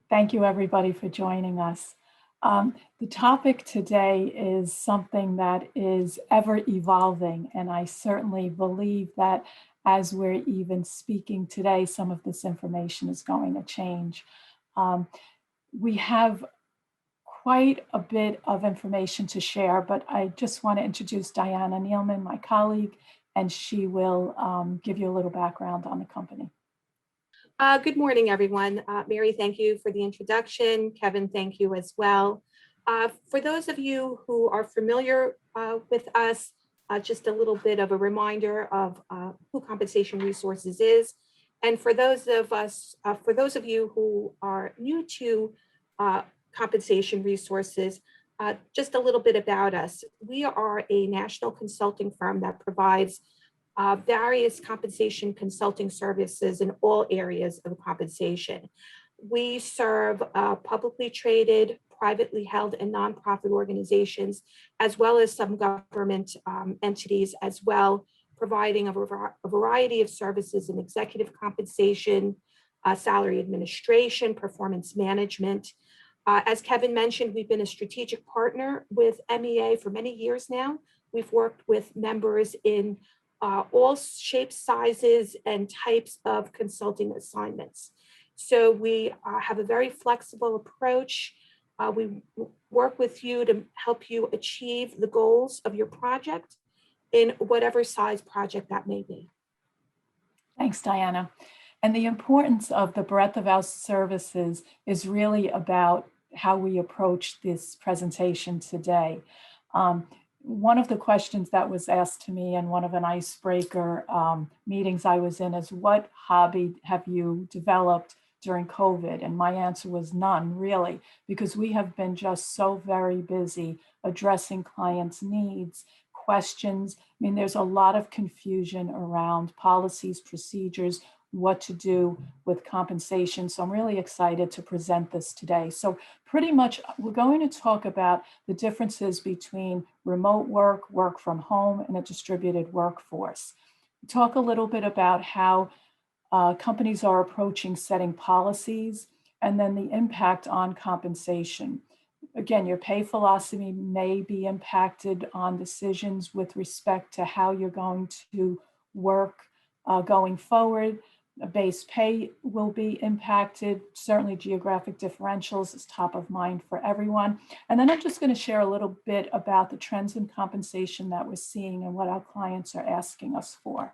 Thank you, everybody, for joining us. The topic today is something that is ever evolving, and I certainly believe that as we're even speaking today, some of this information is going to change. Um, we have quite a bit of information to share, but I just want to introduce Diana Nealman, my colleague, and she will give you a little background on the company. Good morning, everyone. Mary, thank you for the introduction. Kevin, thank you as well. For those of you who are familiar with us, just a little bit of a reminder of who Compensation Resources is. And for those of you who are new to Compensation Resources, just a little bit about us. We are a national consulting firm that provides various compensation consulting services in all areas of compensation. We serve publicly traded, privately held, and nonprofit organizations, as well as some government entities as well, providing a variety of services in executive compensation, salary administration, performance management. As Kevin mentioned, we've been a strategic partner with MEA for many years now. We've worked with members in all shapes, sizes, and types of consulting assignments. So we have a very flexible approach. We work with you to help you achieve the goals of your project in whatever size project that may be. Thanks, Diana. And the importance of the breadth of our services is really about how we approach this presentation today. One of the questions that was asked to me in one of an icebreaker meetings I was in is, what hobby have you developed during COVID? And my answer was none, really, because we have been just so very busy addressing clients' needs, questions. I mean, there's a lot of confusion around policies, procedures, what to do with compensation. So I'm really excited to present this today. So pretty much we're going to talk about the differences between remote work, work from home, and a distributed workforce. Talk a little bit about how companies are approaching setting policies, and then the impact on compensation. Again, your pay philosophy may be impacted on decisions with respect to how you're going to work going forward. Base pay will be impacted. Certainly geographic differentials is top of mind for everyone. And then I'm just going to share a little bit about the trends in compensation that we're seeing and what our clients are asking us for.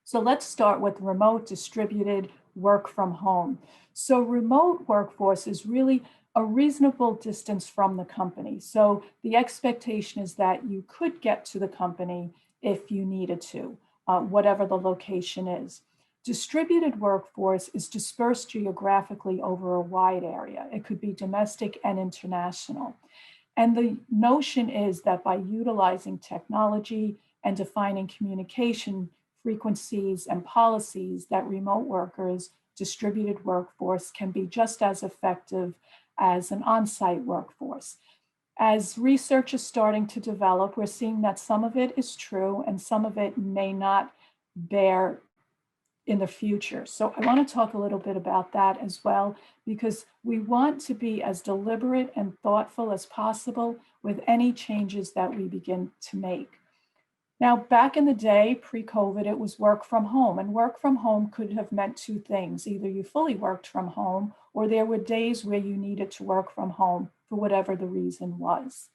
So let's start with remote distributed work from home. So remote workforce is really a reasonable distance from the company. So the expectation is that you could get to the company if you needed to, whatever the location is. Distributed workforce is dispersed geographically over a wide area. It could be domestic and international. And the notion is that by utilizing technology and defining communication frequencies and policies, that remote workers, distributed workforce can be just as effective as an on-site workforce. As research is starting to develop, we're seeing that some of it is true and some of it may not bear in the future. So I want to talk a little bit about that as well, because we want to be as deliberate and thoughtful as possible with any changes that we begin to make. Now, back in the day, pre-COVID, it was work from home, and work from home could have meant two things. Either you fully worked from home, or there were days where you needed to work from home for whatever the reason was.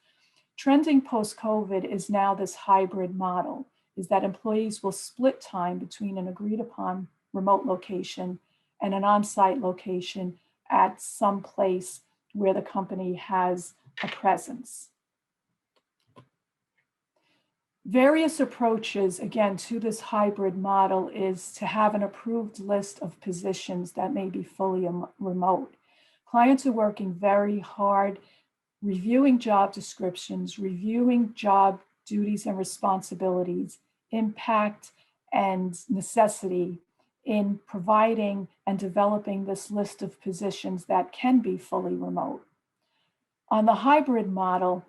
Trending post-COVID is now this hybrid model, is that employees will split time between an agreed upon remote location and an on-site location at some place where the company has a presence. Various approaches, again, to this hybrid model is to have an approved list of positions that may be fully remote. Clients are working very hard, reviewing job descriptions, reviewing job duties and responsibilities, impact and necessity in providing and developing this list of positions that can be fully remote. On the hybrid model,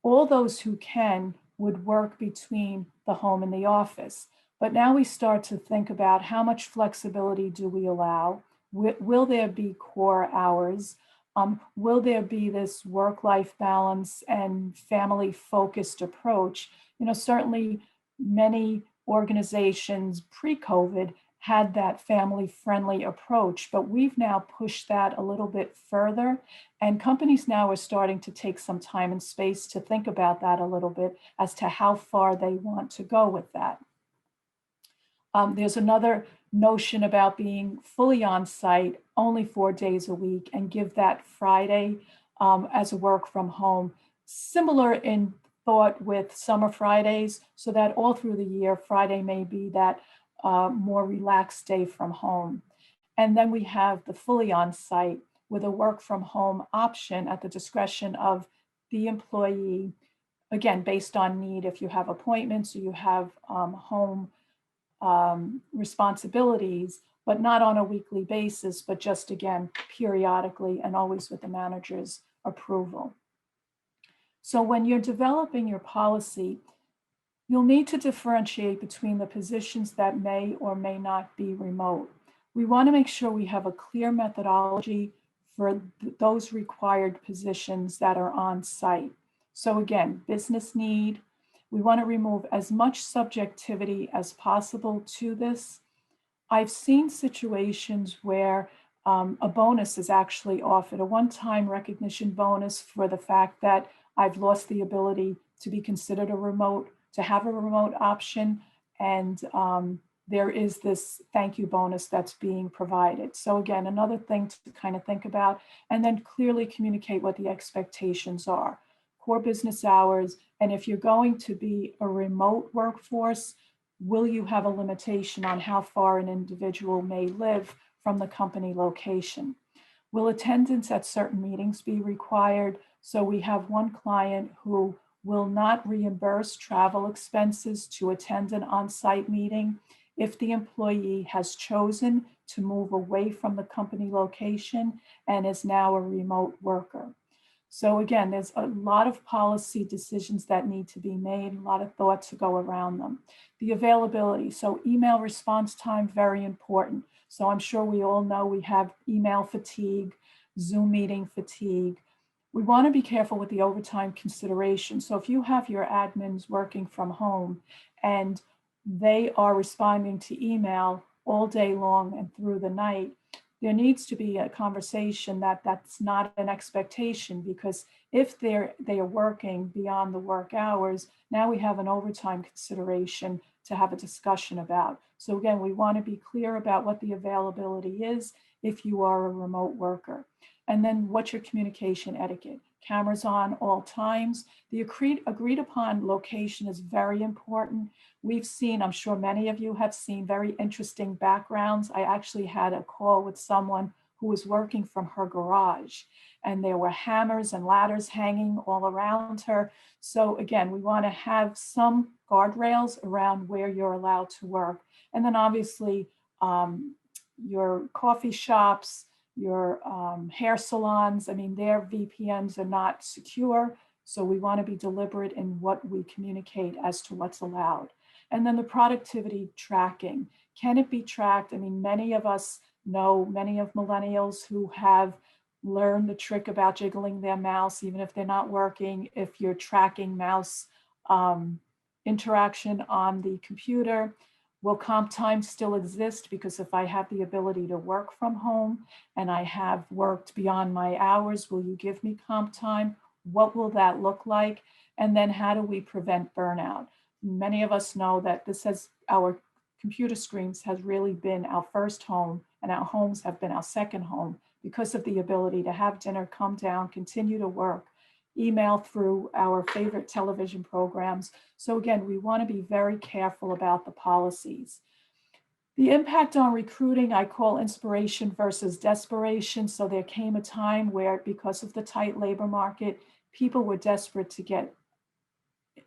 all those who can would work between the home and the office. But now we start to think about how much flexibility do we allow? Will there be core hours? Will there be this work-life balance and family-focused approach? Certainly many organizations pre-COVID had that family-friendly approach, but we've now pushed that a little bit further. And companies now are starting to take some time and space to think about that a little bit as to how far they want to go with that. There's another notion about being fully on site only 4 days a week and give that Friday as a work from home, similar in thought with summer Fridays, so that all through the year, Friday may be that more relaxed day from home. And then we have the fully on site with a work from home option at the discretion of the employee, again, based on need. If you have appointments or you have home responsibilities, but not on a weekly basis, but just again, periodically and always with the manager's approval. So when you're developing your policy, you'll need to differentiate between the positions that may or may not be remote. We want to make sure we have a clear methodology for those required positions that are on site. So again, business need. We want to remove as much subjectivity as possible to this. I've seen situations where a bonus is actually offered, a one-time recognition bonus for the fact that I've lost the ability to be considered a remote, to have a remote option. And there is this thank you bonus that's being provided. So again, another thing to kind of think about, and then clearly communicate what the expectations are. Core business hours, and if you're going to be a remote workforce, will you have a limitation on how far an individual may live from the company location? Will attendance at certain meetings be required? So we have one client who will not reimburse travel expenses to attend an on-site meeting if the employee has chosen to move away from the company location and is now a remote worker. So again, there's a lot of policy decisions that need to be made, a lot of thought to go around them. The availability, so email response time, very important. So I'm sure we all know we have email fatigue, Zoom meeting fatigue. We want to be careful with the overtime consideration. So if you have your admins working from home and they are responding to email all day long and through the night, there needs to be a conversation that that's not an expectation, because if they are working beyond the work hours, now we have an overtime consideration to have a discussion about. So again, we want to be clear about what the availability is if you are a remote worker. And then what's your communication etiquette? Cameras on all times. The agreed upon location is very important. We've seen, I'm sure many of you have seen, very interesting backgrounds. I actually had a call with someone who was working from her garage, and there were hammers and ladders hanging all around her. So again, we want to have some guardrails around where you're allowed to work. And then obviously your coffee shops, your hair salons, I mean, their VPNs are not secure. So we want to be deliberate in what we communicate as to what's allowed. And then the productivity tracking. Can it be tracked? I mean, many of us know many of millennials who have learned the trick about jiggling their mouse, even if they're not working, if you're tracking mouse interaction on the computer. Will comp time still exist? Because if I have the ability to work from home and I have worked beyond my hours, will you give me comp time? What will that look like? And then how do we prevent burnout? Many of us know that our computer screens has really been our first home, and our homes have been our second home because of the ability to have dinner, come down, continue to work, email through our favorite television programs. So again, we want to be very careful about the policies. The impact on recruiting, I call inspiration versus desperation. So there came a time where, because of the tight labor market, people were desperate to get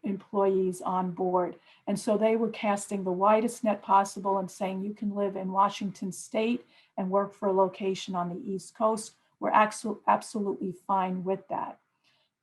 employees on board. And so they were casting the widest net possible and saying, you can live in Washington State and work for a location on the East Coast. We're absolutely fine with that.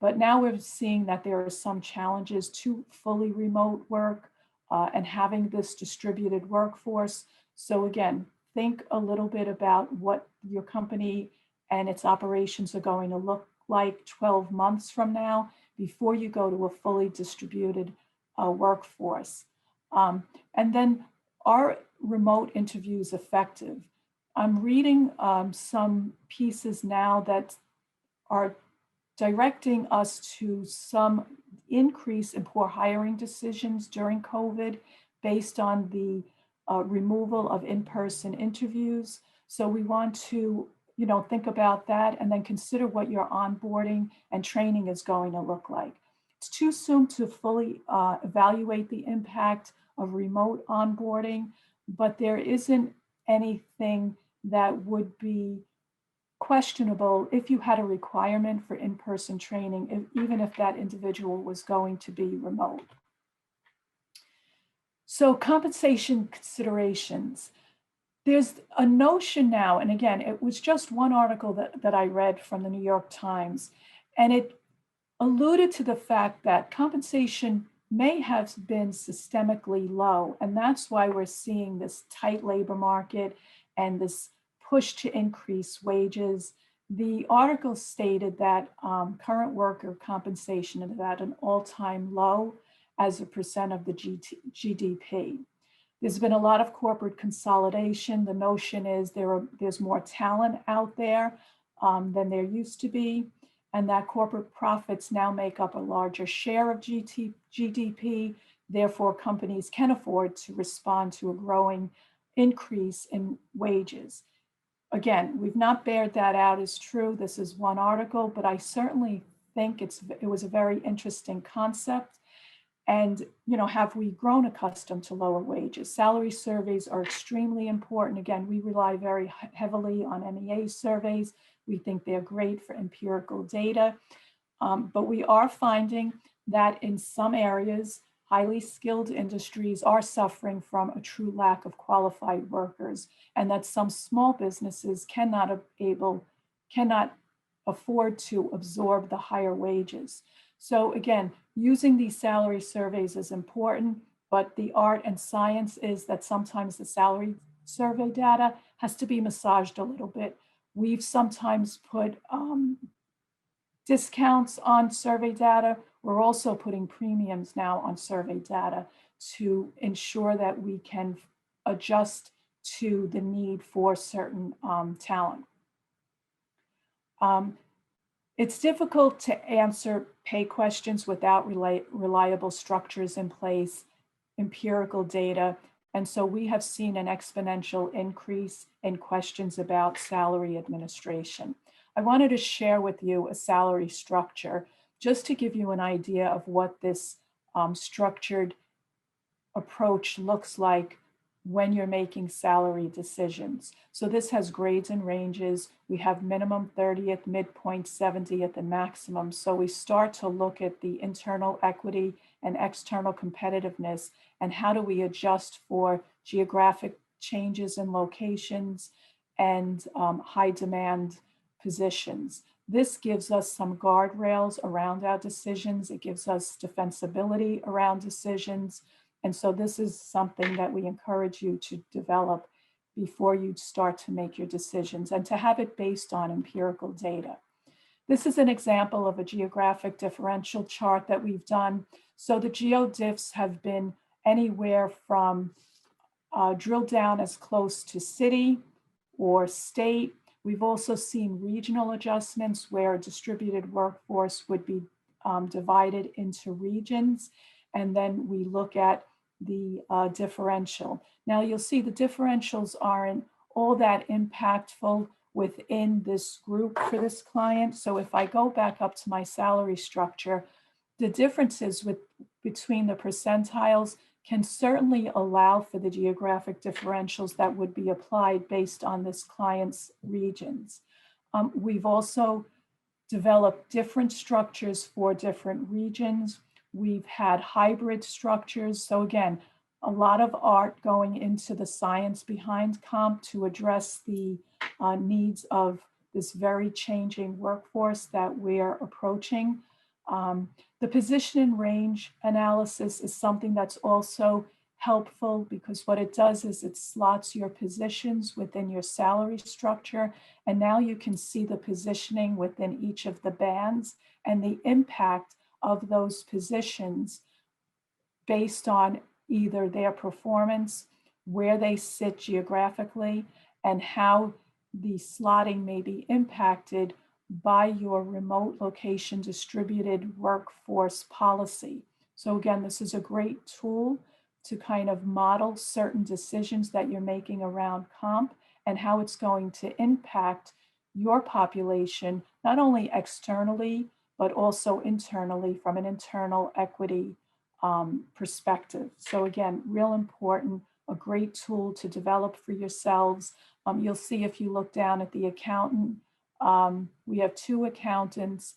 But now we're seeing that there are some challenges to fully remote work and having this distributed workforce. So again, think a little bit about what your company and its operations are going to look like 12 months from now before you go to a fully distributed workforce. And then, are remote interviews effective? I'm reading some pieces now that are directing us to some increase in poor hiring decisions during COVID based on the removal of in-person interviews. So we want to, think about that and then consider what your onboarding and training is going to look like. It's too soon to fully evaluate the impact of remote onboarding, but there isn't anything that would be questionable if you had a requirement for in-person training, even if that individual was going to be remote. So compensation considerations. There's a notion now, and again, it was just one article that I read from the New York Times, and it alluded to the fact that compensation may have been systemically low, and that's why we're seeing this tight labor market and this push to increase wages. The article stated that current worker compensation is at an all-time low as a percent of the GDP. There's been a lot of corporate consolidation. The notion is there's more talent out there than there used to be, and that corporate profits now make up a larger share of GDP. Therefore, companies can afford to respond to a growing increase in wages. Again, we've not bared that out as true. This is one article, but I certainly think it was a very interesting concept. And, have we grown accustomed to lower wages? Salary surveys are extremely important. Again, we rely very heavily on MEA surveys. We think they're great for empirical data. But we are finding that in some areas, highly skilled industries are suffering from a true lack of qualified workers, and that some small businesses cannot afford to absorb the higher wages. So again, using these salary surveys is important, but the art and science is that sometimes the salary survey data has to be massaged a little bit. We've sometimes put discounts on survey data. We're also putting premiums now on survey data to ensure that we can adjust to the need for certain talent. It's difficult to answer pay questions without reliable structures in place, empirical data, and so we have seen an exponential increase in questions about salary administration. I wanted to share with you a salary structure just to give you an idea of what this structured approach looks like when you're making salary decisions. So this has grades and ranges. We have minimum 30th, midpoint 70th, and maximum. So we start to look at the internal equity and external competitiveness, and how do we adjust for geographic changes in locations and high demand positions. This gives us some guardrails around our decisions. It gives us defensibility around decisions. And so this is something that we encourage you to develop before you start to make your decisions, and to have it based on empirical data. This is an example of a geographic differential chart that we've done. So the geodiffs have been anywhere from drilled down as close to city or state. We've also seen regional adjustments where a distributed workforce would be divided into regions. And then we look at the differential. Now you'll see the differentials aren't all that impactful within this group for this client. So if I go back up to my salary structure, the differences between the percentiles can certainly allow for the geographic differentials that would be applied based on this client's regions. We've also developed different structures for different regions. We've had hybrid structures. So again, a lot of art going into the science behind comp to address the needs of this very changing workforce that we're approaching. The position and range analysis is something that's also helpful because what it does is it slots your positions within your salary structure. And now you can see the positioning within each of the bands and the impact of those positions based on either their performance, where they sit geographically, and how the slotting may be impacted by your remote location distributed workforce policy. So again, this is a great tool to kind of model certain decisions that you're making around comp and how it's going to impact your population, not only externally, but also internally from an internal equity perspective. So again, real important, a great tool to develop for yourselves. You'll see if you look down at the accountant, we have two accountants,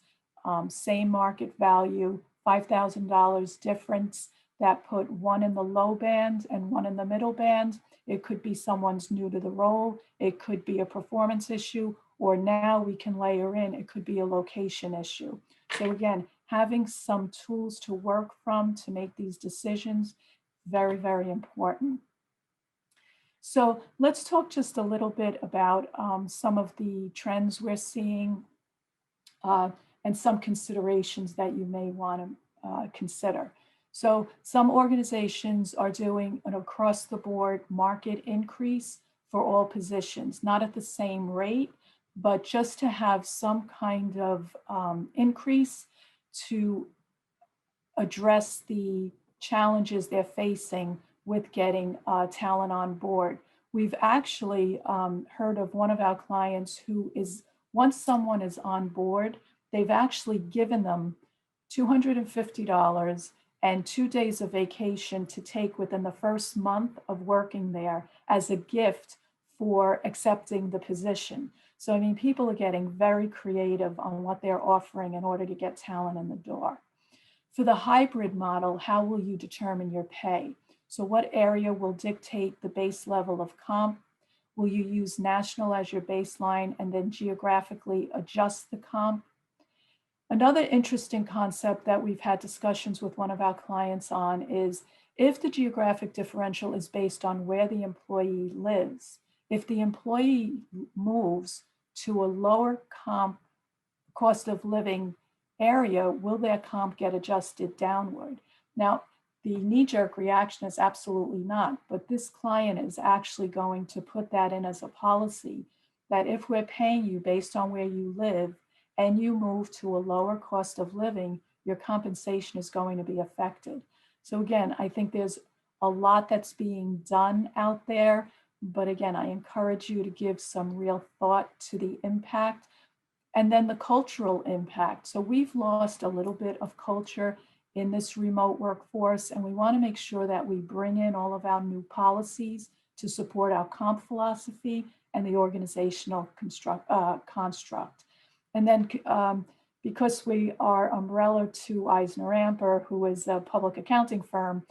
same market value, $5,000 difference. That put one in the low band and one in the middle band. It could be someone's new to the role. It could be a performance issue, or now we can layer in, it could be a location issue. So again, having some tools to work from to make these decisions, very, very important. So let's talk just a little bit about some of the trends we're seeing uh, and some considerations that you may want to consider. So some organizations are doing an across the board market increase for all positions, not at the same rate, but just to have some kind of increase to address the challenges they're facing with getting talent on board. We've actually heard of one of our clients who is, once someone is on board, they've actually given them $250 and 2 days of vacation to take within the first month of working there as a gift for accepting the position. So, I mean, people are getting very creative on what they're offering in order to get talent in the door. For the hybrid model, how will you determine your pay? So what area will dictate the base level of comp? Will you use national as your baseline and then geographically adjust the comp? Another interesting concept that we've had discussions with one of our clients on is if the geographic differential is based on where the employee lives, if the employee moves to a lower comp cost of living area, will their comp get adjusted downward? Now, the knee-jerk reaction is absolutely not, but this client is actually going to put that in as a policy that if we're paying you based on where you live and you move to a lower cost of living, your compensation is going to be affected. So again, I think there's a lot that's being done out there, but again, I encourage you to give some real thought to the impact. And then the cultural impact. So we've lost a little bit of culture in this remote workforce, and we want to make sure that we bring in all of our new policies to support our comp philosophy and the organizational construct. And then because we are umbrella to Eisner Amper, who is a public accounting firm,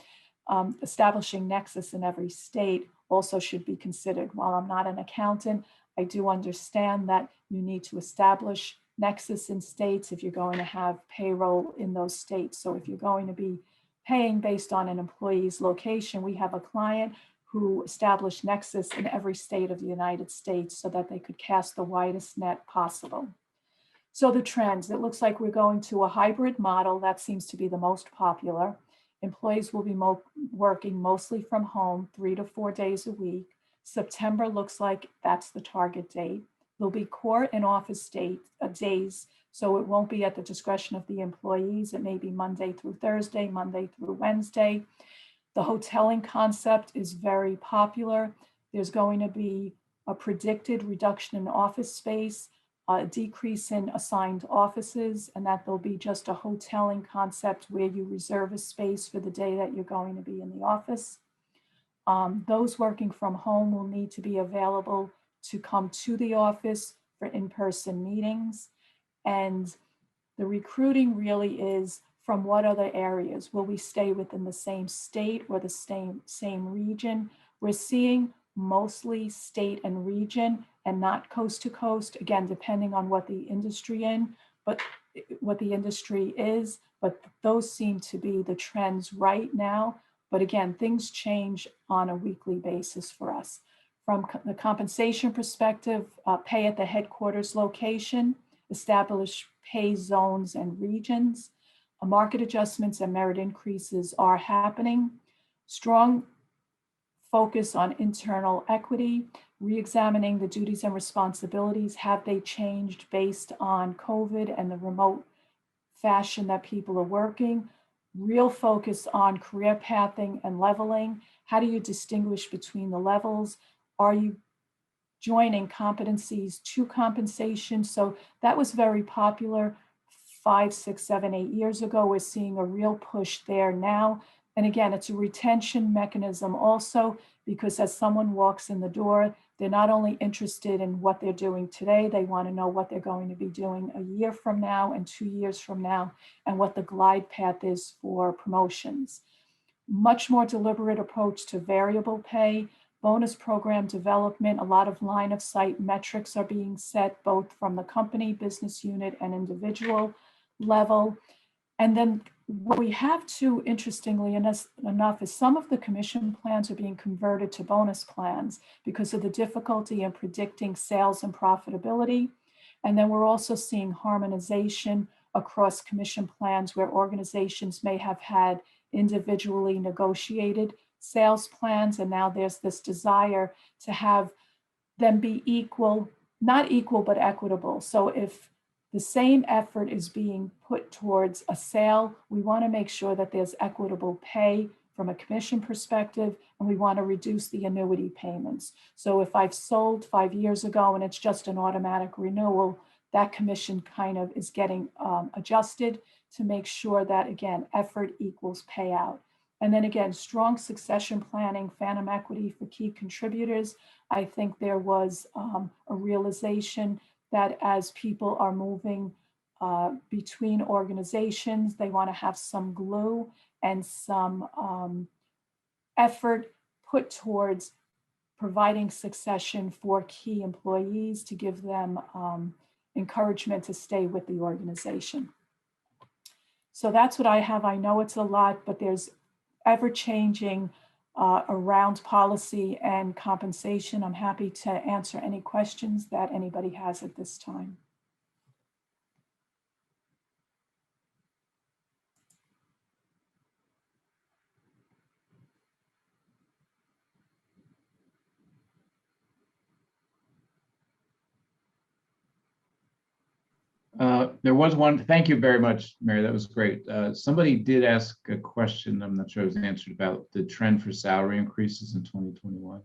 establishing nexus in every state also should be considered. While I'm not an accountant, I do understand that you need to establish nexus in states if you're going to have payroll in those states. So if you're going to be paying based on an employee's location, we have a client who established nexus in every state of the United States so that they could cast the widest net possible. So the trends, it looks like we're going to a hybrid model. That seems to be the most popular. Employees will be working mostly from home 3 to 4 days a week. September looks like that's the target date. There'll be core and office days, so it won't be at the discretion of the employees. It may be Monday through Thursday, Monday through Wednesday. The hoteling concept is very popular. There's going to be a predicted reduction in office space, a decrease in assigned offices, and that there'll be just a hoteling concept where you reserve a space for the day that you're going to be in the office. Those working from home will need to be available to come to the office for in-person meetings. And the recruiting really is from what other areas? Will we stay within the same state or the same region? We're seeing mostly state and region and not coast to coast, again, depending on what the industry is, but those seem to be the trends right now. But again, things change on a weekly basis for us. From the compensation perspective, pay at the headquarters location, establish pay zones and regions. Market adjustments and merit increases are happening. Strong focus on internal equity, re-examining the duties and responsibilities. Have they changed based on COVID and the remote fashion that people are working? Real focus on career pathing and leveling. How do you distinguish between the levels? Are you joining competencies to compensation? So that was very popular 5, 6, 7, 8 years ago. We're seeing a real push there now. And again, it's a retention mechanism also, because as someone walks in the door, they're not only interested in what they're doing today, they want to know what they're going to be doing a year from now and 2 years from now, and what the glide path is for promotions. Much more deliberate approach to variable pay, bonus program development. A lot of line of sight metrics are being set both from the company, business unit, and individual level. And then what we have too, interestingly enough, is some of the commission plans are being converted to bonus plans because of the difficulty in predicting sales and profitability. And then we're also seeing harmonization across commission plans where organizations may have had individually negotiated sales plans, and now there's this desire to have them be equal, not equal, but equitable. So if the same effort is being put towards a sale, we want to make sure that there's equitable pay from a commission perspective, and we want to reduce the annuity payments. So if I've sold 5 years ago and it's just an automatic renewal, that commission kind of is getting adjusted to make sure that, again, effort equals payout. And then again, strong succession planning, phantom equity for key contributors. I think there was a realization that as people are moving between organizations, they want to have some glue and some effort put towards providing succession for key employees to give them encouragement to stay with the organization. So that's what I have. I know it's a lot, but there's ever-changing around policy and compensation. I'm happy to answer any questions that anybody has at this time. There was one. Thank you very much, Mary. That was great. Somebody did ask a question. I'm not sure it was answered about the trend for salary increases in 2021.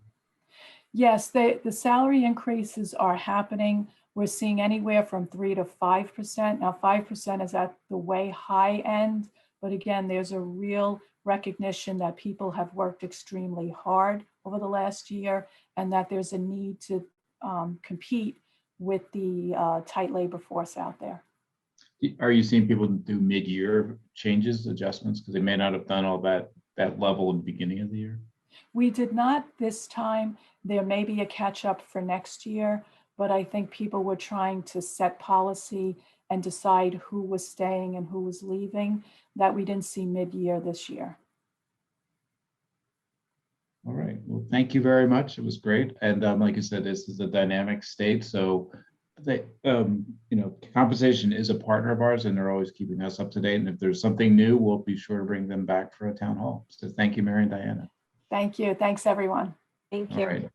Yes, the salary increases are happening. We're seeing anywhere from 3 to 5%. Now, 5% is at the way high end, but again, there's a real recognition that people have worked extremely hard over the last year, and that there's a need to compete with the tight labor force out there. Are you seeing people do mid-year changes, adjustments, because they may not have done all that level in the beginning of the year? We did not this time. There may be a catch up for next year, but I think people were trying to set policy and decide who was staying and who was leaving, that we didn't see mid-year this year. All right. Well, thank you very much. It was great. And like I said, this is a dynamic state. So compensation is a partner of ours, and they're always keeping us up to date. And if there's something new, we'll be sure to bring them back for a town hall. So thank you, Mary and Diana. Thank you. Thanks, everyone. Thank you. All right.